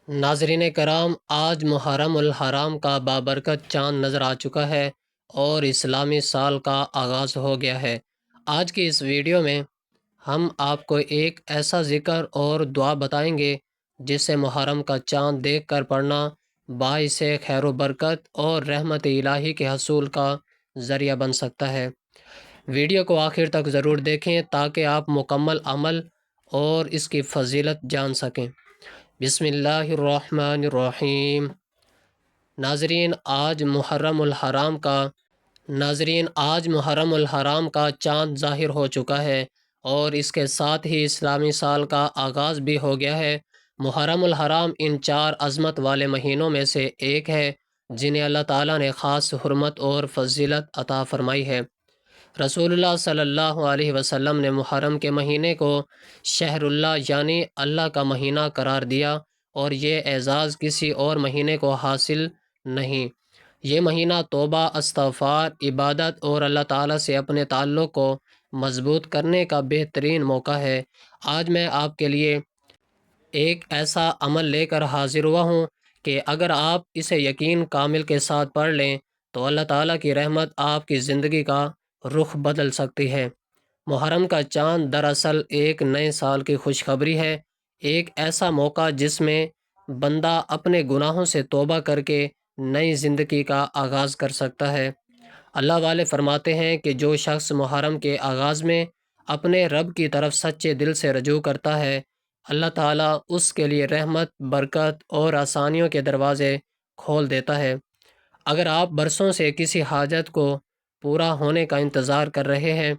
ناظرین کرام، آج محرم الحرام کا بابرکت چاند نظر آ چکا ہے اور اسلامی سال کا آغاز ہو گیا ہے۔ آج کی اس ویڈیو میں ہم آپ کو ایک ایسا ذکر اور دعا بتائیں گے جسے محرم کا چاند دیکھ کر پڑھنا باعث خیر و برکت اور رحمت الہی کے حصول کا ذریعہ بن سکتا ہے۔ ویڈیو کو آخر تک ضرور دیکھیں تاکہ آپ مکمل عمل اور اس کی فضیلت جان سکیں۔ بسم اللہ الرحمن الرحیم۔ آج محرم الحرام کا چاند ظاہر ہو چکا ہے اور اس کے ساتھ ہی اسلامی سال کا آغاز بھی ہو گیا ہے۔ محرم الحرام ان 4 عظمت والے مہینوں میں سے ایک ہے جنہیں اللہ تعالیٰ نے خاص حرمت اور فضیلت عطا فرمائی ہے۔ رسول اللہ صلی اللہ علیہ وسلم نے محرم کے مہینے کو شہر اللہ یعنی اللہ کا مہینہ قرار دیا اور یہ اعزاز کسی اور مہینے کو حاصل نہیں۔ یہ مہینہ توبہ، استغفار، عبادت اور اللہ تعالیٰ سے اپنے تعلق کو مضبوط کرنے کا بہترین موقع ہے۔ آج میں آپ کے لیے ایک ایسا عمل لے کر حاضر ہوا ہوں کہ اگر آپ اسے یقین کامل کے ساتھ پڑھ لیں تو اللہ تعالیٰ کی رحمت آپ کی زندگی کا رخ بدل سکتی ہے۔ محرم کا چاند دراصل ایک نئے سال کی خوشخبری ہے، ایک ایسا موقع جس میں بندہ اپنے گناہوں سے توبہ کر کے نئی زندگی کا آغاز کر سکتا ہے۔ اللہ والے فرماتے ہیں کہ جو شخص محرم کے آغاز میں اپنے رب کی طرف سچے دل سے رجوع کرتا ہے، اللہ تعالیٰ اس کے لیے رحمت، برکت اور آسانیوں کے دروازے کھول دیتا ہے۔ اگر آپ برسوں سے کسی حاجت کو پورا ہونے کا انتظار کر رہے ہیں،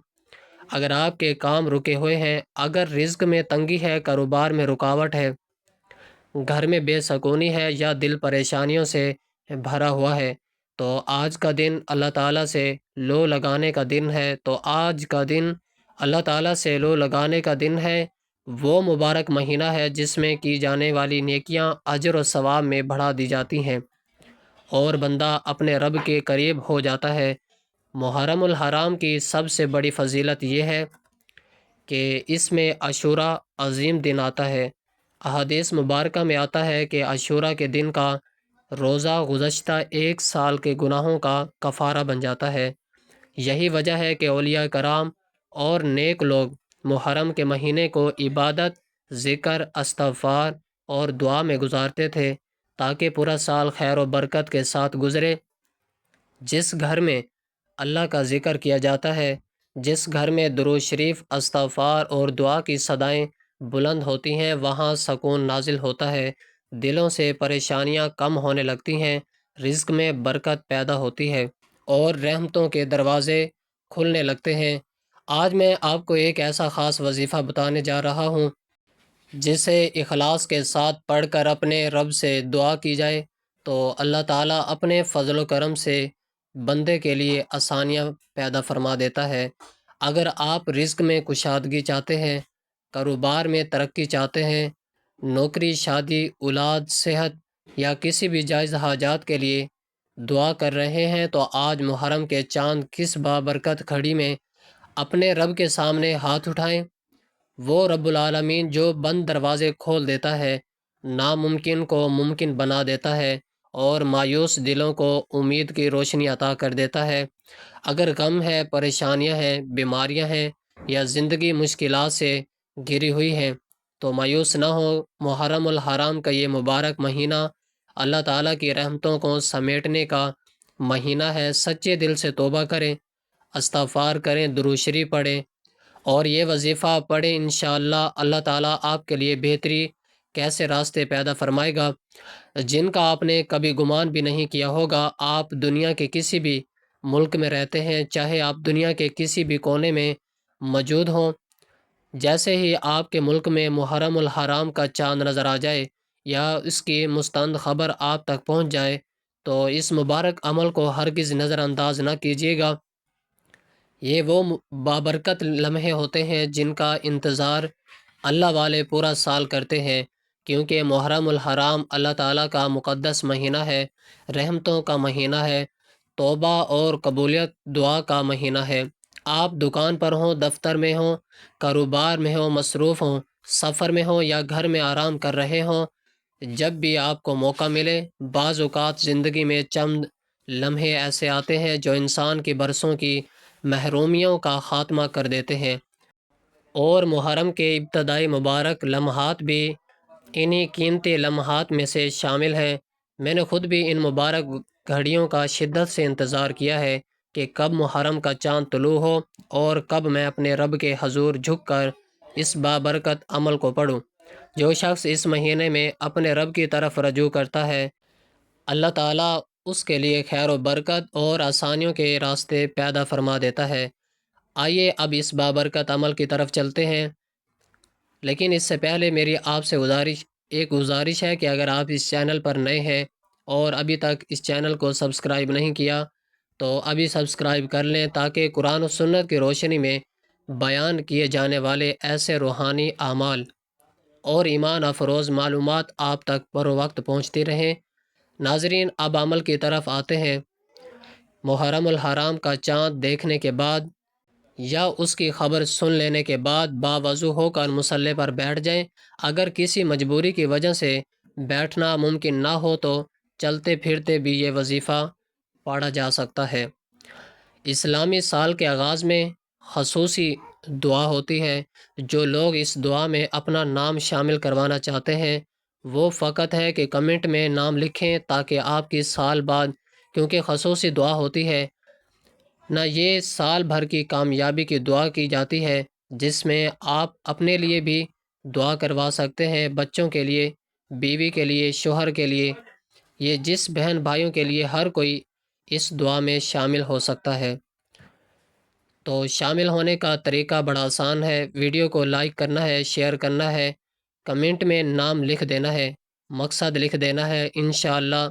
اگر آپ کے کام رکے ہوئے ہیں، اگر رزق میں تنگی ہے، کاروبار میں رکاوٹ ہے، گھر میں بے سکونی ہے یا دل پریشانیوں سے بھرا ہوا ہے، تو آج کا دن اللہ تعالیٰ سے لو لگانے کا دن ہے۔ آج کا دن اللہ تعالیٰ سے لو لگانے کا دن ہے۔ وہ مبارک مہینہ ہے جس میں کی جانے والی نیکیاں اجر و ثواب میں بڑھا دی جاتی ہیں اور بندہ اپنے رب کے قریب ہو جاتا ہے۔ محرم الحرام کی سب سے بڑی فضیلت یہ ہے کہ اس میں عاشوراء عظیم دن آتا ہے۔ احادیث مبارکہ میں آتا ہے کہ عاشوراء کے دن کا روزہ گزشتہ 1 سال کے گناہوں کا کفارہ بن جاتا ہے۔ یہی وجہ ہے کہ اولیاء کرام اور نیک لوگ محرم کے مہینے کو عبادت، ذکر، استغفار اور دعا میں گزارتے تھے تاکہ پورا سال خیر و برکت کے ساتھ گزرے۔ جس گھر میں اللہ کا ذکر کیا جاتا ہے، جس گھر میں درود شریف، استغفار اور دعا کی صدائیں بلند ہوتی ہیں، وہاں سکون نازل ہوتا ہے، دلوں سے پریشانیاں کم ہونے لگتی ہیں، رزق میں برکت پیدا ہوتی ہے اور رحمتوں کے دروازے کھلنے لگتے ہیں۔ آج میں آپ کو ایک ایسا خاص وظیفہ بتانے جا رہا ہوں جسے اخلاص کے ساتھ پڑھ کر اپنے رب سے دعا کی جائے تو اللہ تعالیٰ اپنے فضل و کرم سے بندے کے لیے آسانیاں پیدا فرما دیتا ہے۔ اگر آپ رزق میں کشادگی چاہتے ہیں، کاروبار میں ترقی چاہتے ہیں، نوکری، شادی، اولاد، صحت یا کسی بھی جائز حاجات کے لیے دعا کر رہے ہیں تو آج محرم کے چاند کس بابرکت گھڑی میں اپنے رب کے سامنے ہاتھ اٹھائیں۔ وہ رب العالمین جو بند دروازے کھول دیتا ہے، ناممکن کو ممکن بنا دیتا ہے اور مایوس دلوں کو امید کی روشنی عطا کر دیتا ہے۔ اگر غم ہے، پریشانیاں ہیں، بیماریاں ہیں یا زندگی مشکلات سے گھری ہوئی ہیں تو مایوس نہ ہو۔ محرم الحرام کا یہ مبارک مہینہ اللہ تعالیٰ کی رحمتوں کو سمیٹنے کا مہینہ ہے۔ سچے دل سے توبہ کریں، استغفار کریں، درود شریف پڑھیں اور یہ وظیفہ پڑھیں۔ انشاءاللہ اللہ تعالیٰ آپ کے لیے بہتری کیسے راستے پیدا فرمائے گا جن کا آپ نے کبھی گمان بھی نہیں کیا ہوگا۔ آپ دنیا کے کسی بھی ملک میں رہتے ہیں، چاہے آپ دنیا کے کسی بھی کونے میں موجود ہوں، جیسے ہی آپ کے ملک میں محرم الحرام کا چاند نظر آ جائے یا اس کی مستند خبر آپ تک پہنچ جائے تو اس مبارک عمل کو ہرگز نظر انداز نہ کیجیے گا۔ یہ وہ بابرکت لمحے ہوتے ہیں جن کا انتظار اللہ والے پورا سال کرتے ہیں، کیونکہ محرم الحرام اللہ تعالیٰ کا مقدس مہینہ ہے، رحمتوں کا مہینہ ہے، توبہ اور قبولیت دعا کا مہینہ ہے۔ آپ دکان پر ہوں، دفتر میں ہوں، کاروبار میں ہوں، مصروف ہوں، سفر میں ہوں یا گھر میں آرام کر رہے ہوں، جب بھی آپ کو موقع ملے، بعض اوقات زندگی میں چند لمحے ایسے آتے ہیں جو انسان کی برسوں کی محرومیوں کا خاتمہ کر دیتے ہیں، اور محرم کے ابتدائی مبارک لمحات بھی انہی قیمتی لمحات میں سے شامل ہیں۔ میں نے خود بھی ان مبارک گھڑیوں کا شدت سے انتظار کیا ہے کہ کب محرم کا چاند طلوع ہو اور کب میں اپنے رب کے حضور جھک کر اس بابرکت عمل کو پڑھوں۔ جو شخص اس مہینے میں اپنے رب کی طرف رجوع کرتا ہے، اللہ تعالیٰ اس کے لیے خیر و برکت اور آسانیوں کے راستے پیدا فرما دیتا ہے۔ آئیے اب اس بابرکت عمل کی طرف چلتے ہیں، لیکن اس سے پہلے میری آپ سے گزارش ہے کہ اگر آپ اس چینل پر نئے ہیں اور ابھی تک اس چینل کو سبسکرائب نہیں کیا تو ابھی سبسکرائب کر لیں، تاکہ قرآن و سنت کی روشنی میں بیان کیے جانے والے ایسے روحانی اعمال اور ایمان افروز معلومات آپ تک بر وقت پہنچتی رہیں۔ ناظرین، اب عمل کی طرف آتے ہیں۔ محرم الحرام کا چاند دیکھنے کے بعد یا اس کی خبر سن لینے کے بعد باوضو ہو کر مصلی پر بیٹھ جائیں۔ اگر کسی مجبوری کی وجہ سے بیٹھنا ممکن نہ ہو تو چلتے پھرتے بھی یہ وظیفہ پڑھا جا سکتا ہے۔ اسلامی سال کے آغاز میں خصوصی دعا ہوتی ہے۔ جو لوگ اس دعا میں اپنا نام شامل کروانا چاہتے ہیں وہ فقط ہے کہ کمنٹ میں نام لکھیں، تاکہ آپ کی سال بعد، کیونکہ خصوصی دعا ہوتی ہے نہ، یہ سال بھر کی کامیابی کی دعا کی جاتی ہے، جس میں آپ اپنے لیے بھی دعا کروا سکتے ہیں، بچوں کے لیے، بیوی کے لیے، شوہر کے لیے، یہ جس بہن بھائیوں کے لیے، ہر کوئی اس دعا میں شامل ہو سکتا ہے۔ تو شامل ہونے کا طریقہ بڑا آسان ہے۔ ویڈیو کو لائک کرنا ہے، شیئر کرنا ہے، کمنٹ میں نام لکھ دینا ہے، مقصد لکھ دینا ہے۔ انشاءاللہ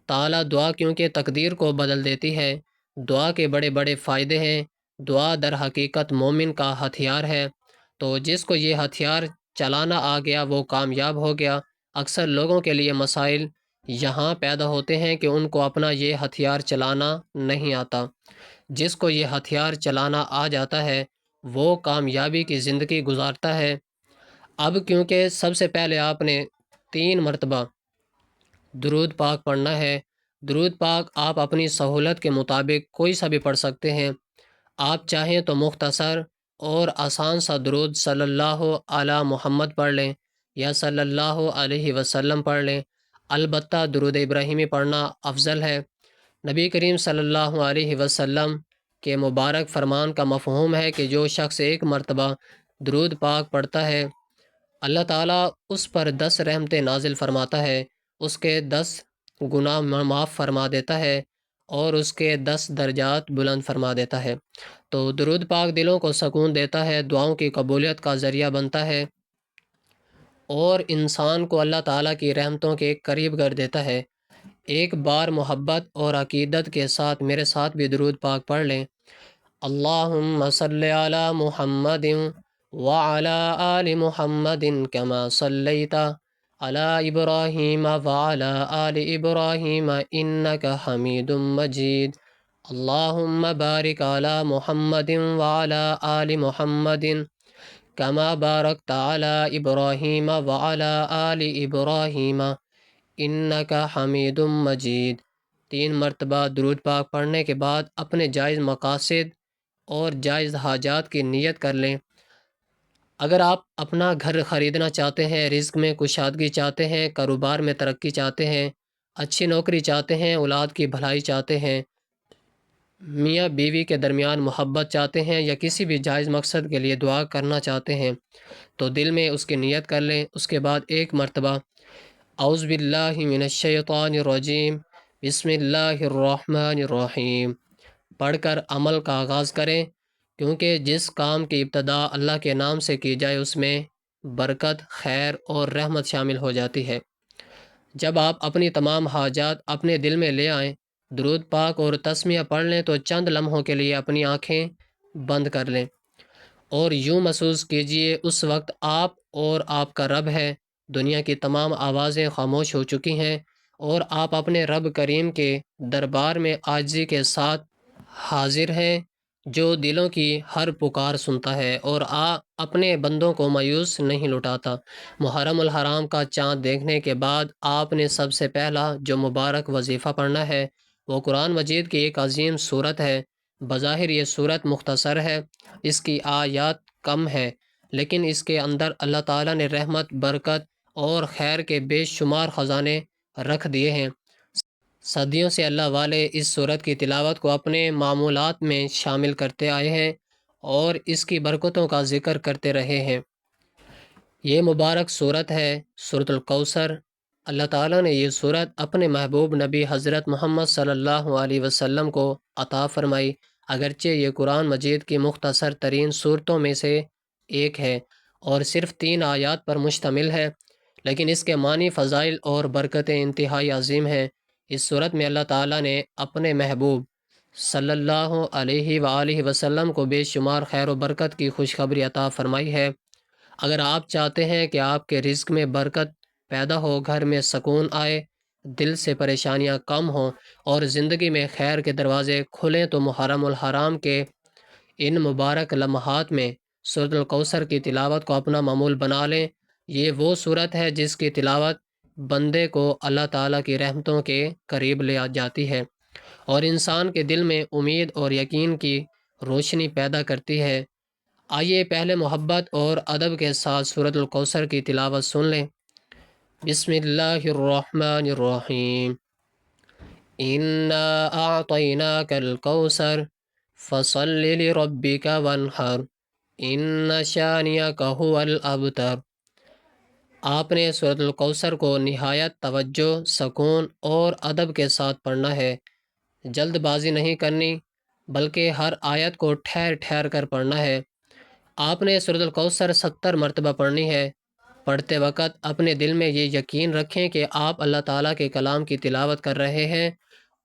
تعالیٰ دعا کیونکہ تقدیر کو بدل دیتی ہے، دعا کے بڑے بڑے فائدے ہیں۔ دعا در حقیقت مومن کا ہتھیار ہے، تو جس کو یہ ہتھیار چلانا آ گیا وہ کامیاب ہو گیا۔ اکثر لوگوں کے لیے مسائل یہاں پیدا ہوتے ہیں کہ ان کو اپنا یہ ہتھیار چلانا نہیں آتا۔ جس کو یہ ہتھیار چلانا آ جاتا ہے وہ کامیابی کی زندگی گزارتا ہے۔ اب کیونکہ سب سے پہلے آپ نے 3 مرتبہ درود پاک پڑھنا ہے۔ درود پاک آپ اپنی سہولت کے مطابق کوئی سا بھی پڑھ سکتے ہیں۔ آپ چاہیں تو مختصر اور آسان سا درود صلی اللہ علی محمد پڑھ لیں یا صلی اللہ علیہ وسلم پڑھ لیں۔ البتہ درود ابراہیمی پڑھنا افضل ہے۔ نبی کریم صلی اللہ علیہ وسلم کے مبارک فرمان کا مفہوم ہے کہ جو شخص 1 مرتبہ درود پاک پڑھتا ہے، اللہ تعالیٰ اس پر 10 رحمتیں نازل فرماتا ہے، اس کے 10 گناہ معاف فرما دیتا ہے اور اس کے 10 درجات بلند فرما دیتا ہے۔ تو درود پاک دلوں کو سکون دیتا ہے، دعاؤں کی قبولیت کا ذریعہ بنتا ہے اور انسان کو اللہ تعالیٰ کی رحمتوں کے قریب کر دیتا ہے۔ ایک بار محبت اور عقیدت کے ساتھ میرے ساتھ بھی درود پاک پڑھ لیں۔ اللہم صلی علی محمد وعلی آل محمد کما صلیت علی ابراہیم وعلی آل ابراہیم انک حمید مجید۔ اللہم بارک علی محمد وعلی آل محمد کما بارکت علی ابراہیم وعلی آل ابراہیم انکا حمید مجید۔ 3 مرتبہ درود پاک پڑھنے کے بعد اپنے جائز مقاصد اور جائز حاجات کی نیت کر لیں۔ اگر آپ اپنا گھر خریدنا چاہتے ہیں، رزق میں کشادگی چاہتے ہیں، کاروبار میں ترقی چاہتے ہیں، اچھی نوکری چاہتے ہیں، اولاد کی بھلائی چاہتے ہیں، میاں بیوی کے درمیان محبت چاہتے ہیں، یا کسی بھی جائز مقصد کے لیے دعا کرنا چاہتے ہیں تو دل میں اس کی نیت کر لیں۔ اس کے بعد 1 مرتبہ اعوذ باللہ من الشیطان الرجیم بسم اللہ الرحمن الرحیم پڑھ کر عمل کا آغاز کریں، کیونکہ جس کام کی ابتدا اللہ کے نام سے کی جائے اس میں برکت، خیر اور رحمت شامل ہو جاتی ہے۔ جب آپ اپنی تمام حاجات اپنے دل میں لے آئیں، درود پاک اور تسمیہ پڑھ لیں تو چند لمحوں کے لیے اپنی آنکھیں بند کر لیں اور یوں محسوس کیجئے اس وقت آپ اور آپ کا رب ہے۔ دنیا کی تمام آوازیں خاموش ہو چکی ہیں اور آپ اپنے رب کریم کے دربار میں عاجزی کے ساتھ حاضر ہیں۔ جو دلوں کی ہر پکار سنتا ہے اور اپنے بندوں کو مایوس نہیں لٹاتا۔ محرم الحرام کا چاند دیکھنے کے بعد آپ نے سب سے پہلا جو مبارک وظیفہ پڑھنا ہے وہ قرآن مجید کی ایک عظیم صورت ہے۔ بظاہر یہ صورت مختصر ہے، اس کی آیات کم ہے، لیکن اس کے اندر اللہ تعالیٰ نے رحمت، برکت اور خیر کے بے شمار خزانے رکھ دیے ہیں۔ صدیوں سے اللہ والے اس صورت کی تلاوت کو اپنے معمولات میں شامل کرتے آئے ہیں اور اس کی برکتوں کا ذکر کرتے رہے ہیں۔ یہ مبارک صورت ہے سورۃ الکوثر۔ اللہ تعالیٰ نے یہ صورت اپنے محبوب نبی حضرت محمد صلی اللہ علیہ وسلم کو عطا فرمائی۔ اگرچہ یہ قرآن مجید کی مختصر ترین صورتوں میں سے ایک ہے اور صرف 3 آیات پر مشتمل ہے، لیکن اس کے معنی، فضائل اور برکتیں انتہائی عظیم ہیں۔ اس صورت میں اللہ تعالیٰ نے اپنے محبوب صلی اللہ علیہ وآلہ وسلم کو بے شمار خیر و برکت کی خوشخبری عطا فرمائی ہے۔ اگر آپ چاہتے ہیں کہ آپ کے رزق میں برکت پیدا ہو، گھر میں سکون آئے، دل سے پریشانیاں کم ہوں اور زندگی میں خیر کے دروازے کھلیں، تو محرم الحرام کے ان مبارک لمحات میں سورۃ الکوثر کی تلاوت کو اپنا معمول بنا لیں۔ یہ وہ صورت ہے جس کی تلاوت بندے کو اللہ تعالیٰ کی رحمتوں کے قریب لے جاتی ہے اور انسان کے دل میں امید اور یقین کی روشنی پیدا کرتی ہے۔ آئیے پہلے محبت اور ادب کے ساتھ سورۃ الکوثر کی تلاوت سن لیں۔ بسم اللہ الرحمن الرحیم۔ انا اعطیناک الکوثر فصل لربک وانحر ان شانئک هو الابتر۔ آپ نے سورۃ الکوثر کو نہایت توجہ، سکون اور ادب کے ساتھ پڑھنا ہے۔ جلد بازی نہیں کرنی، بلکہ ہر آیت کو ٹھہر ٹھہر کر پڑھنا ہے۔ آپ نے سورۃ الکوثر 70 مرتبہ پڑھنی ہے۔ پڑھتے وقت اپنے دل میں یہ یقین رکھیں کہ آپ اللہ تعالیٰ کے کلام کی تلاوت کر رہے ہیں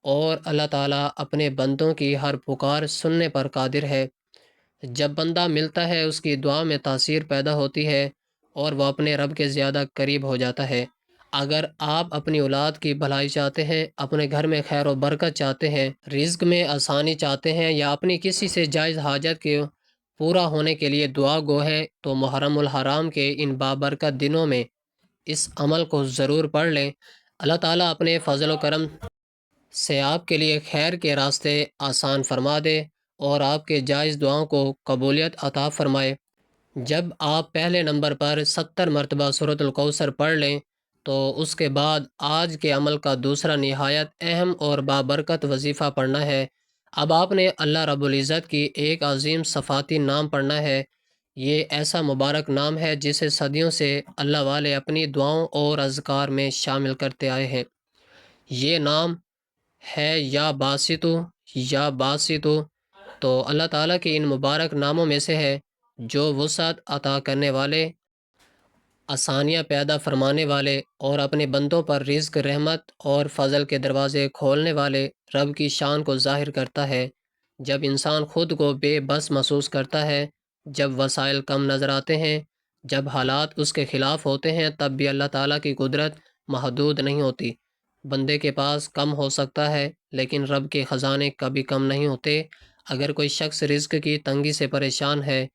اور اللہ تعالیٰ اپنے بندوں کی ہر پکار سننے پر قادر ہے۔ جب بندہ ملتا ہے اس کی دعا میں تاثیر پیدا ہوتی ہے اور وہ اپنے رب کے زیادہ قریب ہو جاتا ہے۔ اگر آپ اپنی اولاد کی بھلائی چاہتے ہیں، اپنے گھر میں خیر و برکت چاہتے ہیں، رزق میں آسانی چاہتے ہیں یا اپنی کسی سے جائز حاجت کے پورا ہونے کے لیے دعا گو ہیں، تو محرم الحرام کے ان بابرکت دنوں میں اس عمل کو ضرور پڑھ لیں۔ اللہ تعالیٰ اپنے فضل و کرم سے آپ کے لیے خیر کے راستے آسان فرما دے اور آپ کے جائز دعاؤں کو قبولیت عطا فرمائے۔ جب آپ پہلے نمبر پر 70 مرتبہ سورۃ الکوثر پڑھ لیں تو اس کے بعد آج کے عمل کا دوسرا نہایت اہم اور بابرکت وظیفہ پڑھنا ہے۔ اب آپ نے اللہ رب العزت کی ایک عظیم صفاتی نام پڑھنا ہے۔ یہ ایسا مبارک نام ہے جسے صدیوں سے اللہ والے اپنی دعاؤں اور اذکار میں شامل کرتے آئے ہیں۔ یہ نام ہے یا باسطو، یا باسطو، تو اللہ تعالیٰ کے ان مبارک ناموں میں سے ہے جو وسعت عطا کرنے والے، آسانیاں پیدا فرمانے والے اور اپنے بندوں پر رزق، رحمت اور فضل کے دروازے کھولنے والے رب کی شان کو ظاہر کرتا ہے۔ جب انسان خود کو بے بس محسوس کرتا ہے، جب وسائل کم نظر آتے ہیں، جب حالات اس کے خلاف ہوتے ہیں، تب بھی اللہ تعالیٰ کی قدرت محدود نہیں ہوتی۔ بندے کے پاس کم ہو سکتا ہے لیکن رب کے خزانے کبھی کم نہیں ہوتے۔ اگر کوئی شخص رزق کی تنگی سے پریشان ہے،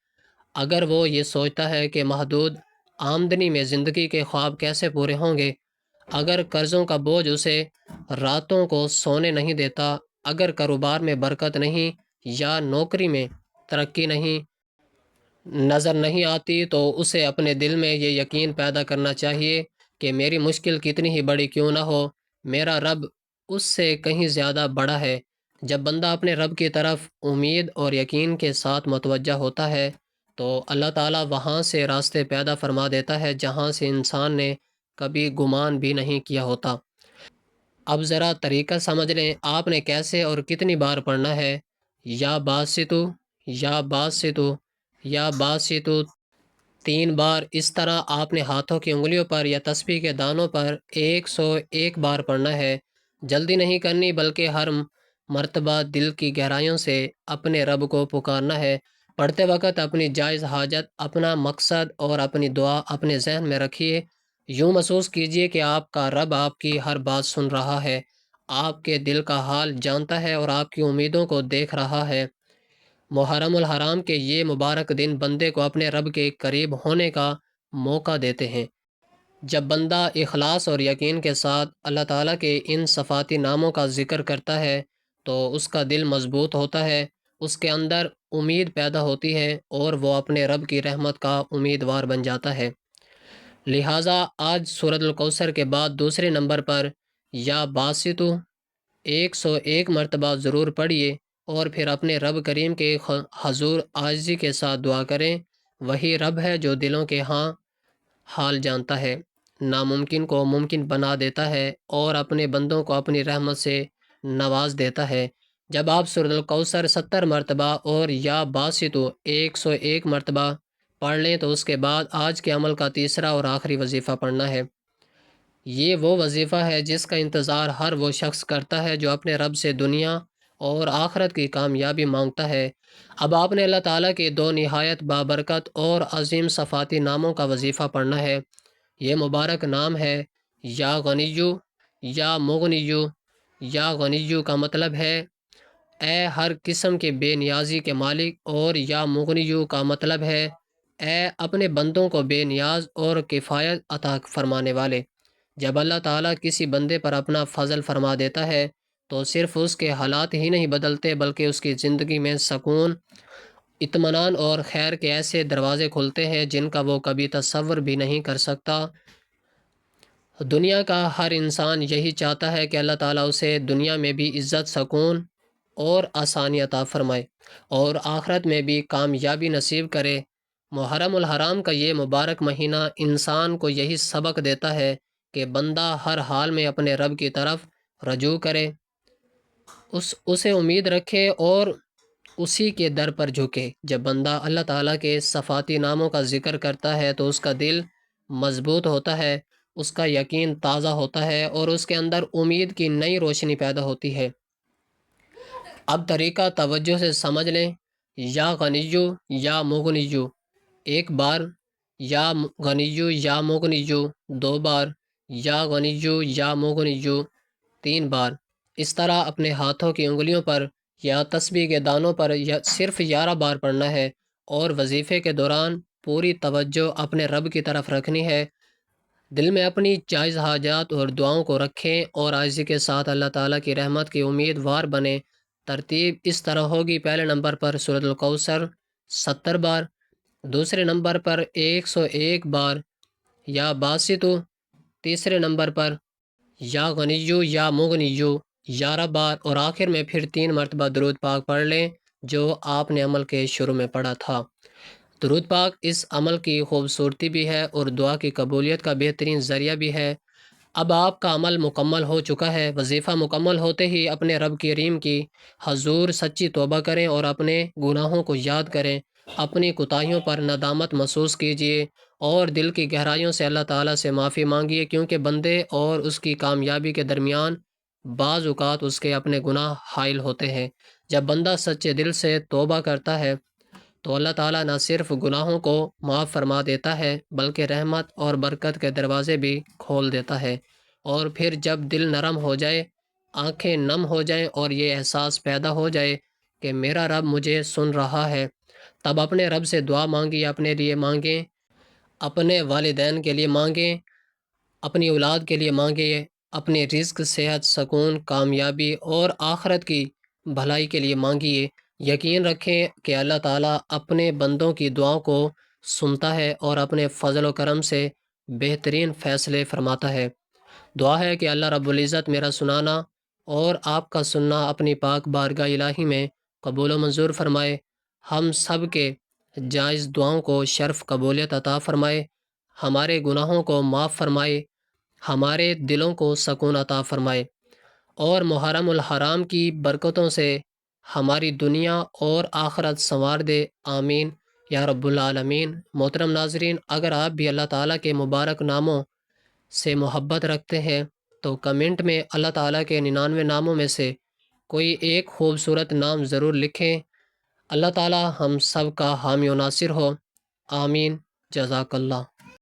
اگر وہ یہ سوچتا ہے کہ محدود آمدنی میں زندگی کے خواب کیسے پورے ہوں گے، اگر قرضوں کا بوجھ اسے راتوں کو سونے نہیں دیتا، اگر کاروبار میں برکت نہیں یا نوکری میں ترقی نہیں نظر نہیں آتی، تو اسے اپنے دل میں یہ یقین پیدا کرنا چاہیے کہ میری مشکل کتنی ہی بڑی کیوں نہ ہو، میرا رب اس سے کہیں زیادہ بڑا ہے۔ جب بندہ اپنے رب کی طرف امید اور یقین کے ساتھ متوجہ ہوتا ہے تو اللہ تعالیٰ وہاں سے راستے پیدا فرما دیتا ہے جہاں سے انسان نے کبھی گمان بھی نہیں کیا ہوتا۔ اب ذرا طریقہ سمجھ لیں آپ نے کیسے اور کتنی بار پڑھنا ہے۔ یا باسطو، یا باسطو، یا باسطو 3 بار۔ اس طرح آپ نے ہاتھوں کی انگلیوں پر یا تسبیح کے دانوں پر 101 بار پڑھنا ہے۔ جلدی نہیں کرنی بلکہ ہر مرتبہ دل کی گہرائیوں سے اپنے رب کو پکارنا ہے۔ پڑھتے وقت اپنی جائز حاجت، اپنا مقصد اور اپنی دعا اپنے ذہن میں رکھیے۔ یوں محسوس کیجیے کہ آپ کا رب آپ کی ہر بات سن رہا ہے، آپ کے دل کا حال جانتا ہے اور آپ کی امیدوں کو دیکھ رہا ہے۔ محرم الحرام کے یہ مبارک دن بندے کو اپنے رب کے قریب ہونے کا موقع دیتے ہیں۔ جب بندہ اخلاص اور یقین کے ساتھ اللہ تعالیٰ کے ان صفاتی ناموں کا ذکر کرتا ہے تو اس کا دل مضبوط ہوتا ہے، اس کے اندر امید پیدا ہوتی ہے اور وہ اپنے رب کی رحمت کا امیدوار بن جاتا ہے۔ لہٰذا آج سورۃ الکوثر کے بعد دوسرے نمبر پر یا باسطو 101 مرتبہ ضرور پڑھیے اور پھر اپنے رب کریم کے حضور عاجزی کے ساتھ دعا کریں۔ وہی رب ہے جو دلوں کے ہاں حال جانتا ہے، ناممکن کو ممکن بنا دیتا ہے اور اپنے بندوں کو اپنی رحمت سے نواز دیتا ہے۔ جب آپ سورۃ الکوثر 70 مرتبہ اور یا باسطو 101 مرتبہ پڑھ لیں تو اس کے بعد آج کے عمل کا تیسرا اور آخری وظیفہ پڑھنا ہے۔ یہ وہ وظیفہ ہے جس کا انتظار ہر وہ شخص کرتا ہے جو اپنے رب سے دنیا اور آخرت کی کامیابی مانگتا ہے۔ اب آپ نے اللہ تعالیٰ کے دو نہایت بابرکت اور عظیم صفاتی ناموں کا وظیفہ پڑھنا ہے۔ یہ مبارک نام ہے یا غنیو یا مغنیو۔ یا غنیو کا مطلب ہے اے ہر قسم کے بے نیازی کے مالک، اور یا مغنیو کا مطلب ہے اے اپنے بندوں کو بے نیاز اور کفایت عطا فرمانے والے۔ جب اللہ تعالیٰ کسی بندے پر اپنا فضل فرما دیتا ہے تو صرف اس کے حالات ہی نہیں بدلتے بلکہ اس کی زندگی میں سکون، اطمینان اور خیر کے ایسے دروازے کھلتے ہیں جن کا وہ کبھی تصور بھی نہیں کر سکتا۔ دنیا کا ہر انسان یہی چاہتا ہے کہ اللہ تعالیٰ اسے دنیا میں بھی عزت، سکون اور آسانی عطا فرمائے اور آخرت میں بھی کامیابی نصیب کرے۔ محرم الحرام کا یہ مبارک مہینہ انسان کو یہی سبق دیتا ہے کہ بندہ ہر حال میں اپنے رب کی طرف رجوع کرے، اسے امید رکھے اور اسی کے در پر جھکے۔ جب بندہ اللہ تعالیٰ کے صفاتی ناموں کا ذکر کرتا ہے تو اس کا دل مضبوط ہوتا ہے، اس کا یقین تازہ ہوتا ہے اور اس کے اندر امید کی نئی روشنی پیدا ہوتی ہے۔ اب طریقہ توجہ سے سمجھ لیں۔ یا غنیو یا مغنیو ایک بار، یا غنیو یا مغنیو دو بار، یا غنیو یا مغنیو 3 بار۔ اس طرح اپنے ہاتھوں کی انگلیوں پر یا تسبیح کے دانوں پر صرف 11 بار پڑھنا ہے اور وظیفے کے دوران پوری توجہ اپنے رب کی طرف رکھنی ہے۔ دل میں اپنی جائز حاجات اور دعاؤں کو رکھیں اور عاجزی کے ساتھ اللہ تعالیٰ کی رحمت کی امیدوار بنیں۔ ترتیب اس طرح ہوگی: پہلے نمبر پر سورۃ الکوثر 70 بار، دوسرے نمبر پر 101 بار یا باسطو، تیسرے نمبر پر یا غنیو یا مغنیو 11 بار، اور آخر میں پھر 3 مرتبہ درود پاک پڑھ لیں جو آپ نے عمل کے شروع میں پڑھا تھا۔ درود پاک اس عمل کی خوبصورتی بھی ہے اور دعا کی قبولیت کا بہترین ذریعہ بھی ہے۔ اب آپ کا عمل مکمل ہو چکا ہے۔ وظیفہ مکمل ہوتے ہی اپنے رب کریم کی حضور سچی توبہ کریں اور اپنے گناہوں کو یاد کریں، اپنی کوتاہیوں پر ندامت محسوس کیجیے اور دل کی گہرائیوں سے اللہ تعالیٰ سے معافی مانگیے، کیونکہ بندے اور اس کی کامیابی کے درمیان بعض اوقات اس کے اپنے گناہ حائل ہوتے ہیں۔ جب بندہ سچے دل سے توبہ کرتا ہے تو اللہ تعالیٰ نہ صرف گناہوں کو معاف فرما دیتا ہے بلکہ رحمت اور برکت کے دروازے بھی کھول دیتا ہے۔ اور پھر جب دل نرم ہو جائے، آنکھیں نم ہو جائیں اور یہ احساس پیدا ہو جائے کہ میرا رب مجھے سن رہا ہے، تب اپنے رب سے دعا مانگیے، اپنے لیے مانگیں، اپنے والدین کے لیے مانگیں، اپنی اولاد کے لیے مانگیں، اپنے رزق، صحت، سکون، کامیابی اور آخرت کی بھلائی کے لیے مانگیے۔ یقین رکھیں کہ اللہ تعالیٰ اپنے بندوں کی دعاؤں کو سنتا ہے اور اپنے فضل و کرم سے بہترین فیصلے فرماتا ہے۔ دعا ہے کہ اللہ رب العزت میرا سنانا اور آپ کا سننا اپنی پاک بارگاہ الہی میں قبول و منظور فرمائے، ہم سب کے جائز دعاؤں کو شرف قبولیت عطا فرمائے، ہمارے گناہوں کو معاف فرمائے، ہمارے دلوں کو سکون عطا فرمائے، اور محرم الحرام کی برکتوں سے ہماری دنیا اور آخرت سنوار دے، آمین یا رب العالمین۔ محترم ناظرین، اگر آپ بھی اللہ تعالیٰ کے مبارک ناموں سے محبت رکھتے ہیں تو کمنٹ میں اللہ تعالیٰ کے 99 ناموں میں سے کوئی ایک خوبصورت نام ضرور لکھیں۔ اللہ تعالیٰ ہم سب کا حامی و ناصر ہو، آمین، جزاک اللہ۔